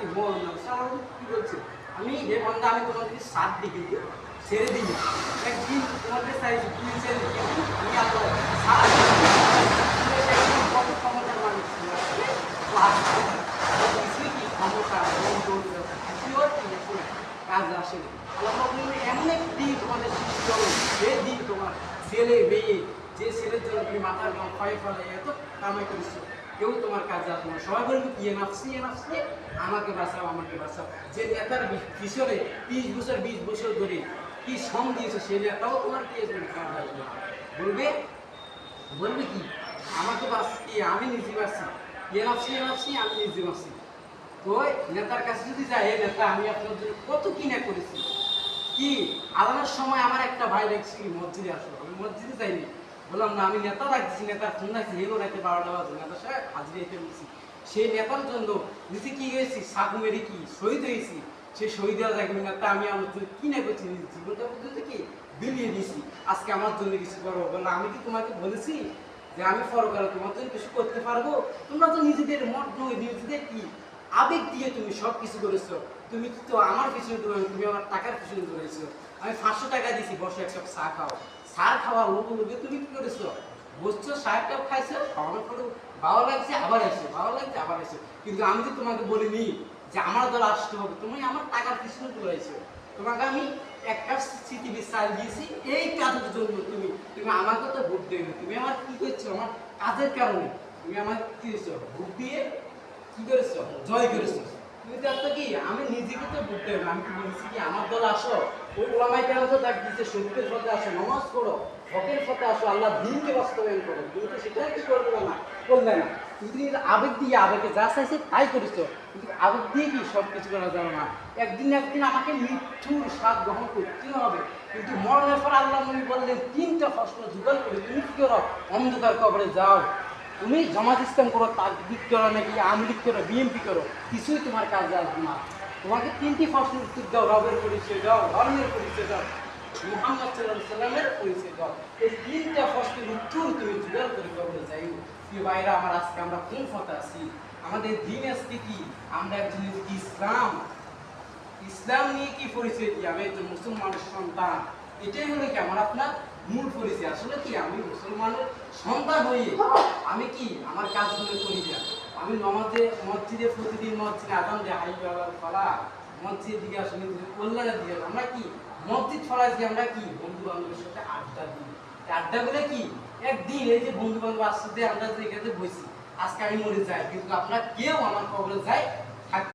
কি বল না আমার কি বলছে আমি হে বন্ধা আমি তোমাকে সাথ দিই কিন্তু ছেড়ে দিই না একদিন তোমাকে চাইছি তুমি ছেড়ে দিই আমি এত সাথ কত ক্ষমতার মানুষ কিছুই কি ক্ষমতা কাজ আসে আল্লাহ এমন একটি তোমাদের সৃষ্টি করো যে দিন তোমার ছেলে মেয়ে যে ছেলের জন্য তুমি মাথার গাম ক্ষয় ফলে এত কামাই করেছো কেউ তোমার কাজে আসবে না সবাই বলবে কি এ নাফসি আমাকে বাঁচাও আমাকে বাঁচাও যে নেতার পিছনে 30 বছর 20 বছর ধরে কি শ্রম দিয়েছে সে নেতাও তোমার কি কাজ আসবে না বলবে বলবে কি আমাকে বাঁচি আমি নিজে বাঁচি এ নাফসি আমি নিজে বাঁচি তো নেতার কাছে যদি যায় এ নেতা আমি আপনার জন্য কত কিনা করেছি কি আলানোর সময় আমার একটা ভাই দেখছি মসজিদে আসলো আমি মসজিদে যাইনি বললাম না আমি নেতা রাখছি নেতার ফোন রাখছি হেলো রাখতে 12টা বাজে নেতা সাহেব হাজিরে এসে বলছি সেই নেতার জন্য নিজে কি হয়েছি সাগু মেরে কি শহীদ হয়েছি সে শহীদ হওয়া যাবে নেতা আমি আমার জন্য কি না করছি জীবনটা পর্যন্ত কি বিলিয়ে দিয়েছি আজকে আমার জন্য কিছু করো বললো আমি কি তোমাকে বলেছি যে আমি পরকালে তোমার জন্য কিছু করতে পারবো তোমরা তো নিজেদের মত নয় নিজেদের কি আবেগ দিয়ে তুমি সব কিছু করেছো তুমি তো আমার পিছনে তুমি আমার টাকার পিছনে ধরেছো আমি 500 টাকা দিয়েছি বসে এক কাপ চা খাও চা খাওয়া লোকে তুমি কি করেছো বসছো 60 কাপ খাইছো খাওয়ানোর পরে ভালো লাগছে আবার এসো ভালো লাগছে আবার এসো কিন্তু আমি তো তোমাকে বলিনি যে আমার দল আসতে হবে তুমি আমার টাকার পিছনে ধরেছো তোমাকে আমি এক কাপ স্মৃতি চাল দিয়েছি এই কাজের জন্য তুমি আমাকে তো ভোট দেবে তুমি আমার কি করছো আমার কাজের কারণে তুমি আমার কি করছো ভোট দিয়ে কি করেছো জয় করেছো তুমি তো কি আমি নিজেকে তো বুঝতে হবে আমি কি বলছি কি আমার দল আসো ওই ওলামাই কেন তো ডাক দিচ্ছে সত্যের পথে আসো নামাজ পড়ো হকের পথে আসো আল্লাহ দিনকে বাস্তবায়ন করো তুমি তো সেটাই কি করবে না করলে না তুমি আবেগ দিয়ে আবেগে যা চাইছে তাই করেছো কিন্তু আবেগ দিয়ে কি সব কিছু করা যাবে না একদিন আমাকে মৃত্যুর স্বাদ গ্রহণ করতে হবে কিন্তু মরণের পর আল্লাহ নবী বললেন 3টা প্রশ্ন জোগাড় করে তুমি কি করো অন্ধকার কবরে যাও তুমি জামাত ইসলাম করো তাকবীর করো নাকি আমলিক করো বিএমপি করো কিছুই তোমার কাজে আসবে না তোমাকে 3টি প্রশ্নের উত্তর দাও রবের পরিচয় দাও ধর্মের পরিচয় দাও মুহাম্মদ সাল্লাল্লাহু আলাইহি সাল্লামের পরিচয় দাও এই 3টা প্রশ্নের উত্তর তুমি জোগাড় করে কবরে যাই কি ভাইরা আমার আজকে আমরা কোন পথে আছি আমাদের দিন আজকে কি আমরা একজন ইসলাম নিয়ে কি পরিচয় দিই আমি একজন মুসলমানের সন্তান এটাই হলো কি আমার আপনার মূল পরিচয় আসলে কি আমি মুসলমানের সন্তান হয়ে আমি কি আমার কাজগুলো করি না আমি মসজিদে প্রতিদিন মসজিদে আযান দেয় হাইয়া আলাল ফালাহ মসজিদের দিকে আসলে কল্যাণের দিকে আমরা কি মসজিদ ফলাইছি আমরা কি বন্ধু বান্ধবের সাথে আড্ডা দিই আড্ডা বলে কি একদিন এই যে বন্ধু বান্ধব আসতে আমরা যে এখানে বসি আজকে আমি মরে যাই কিন্তু আপনারা কেউ আমার কবরে যায়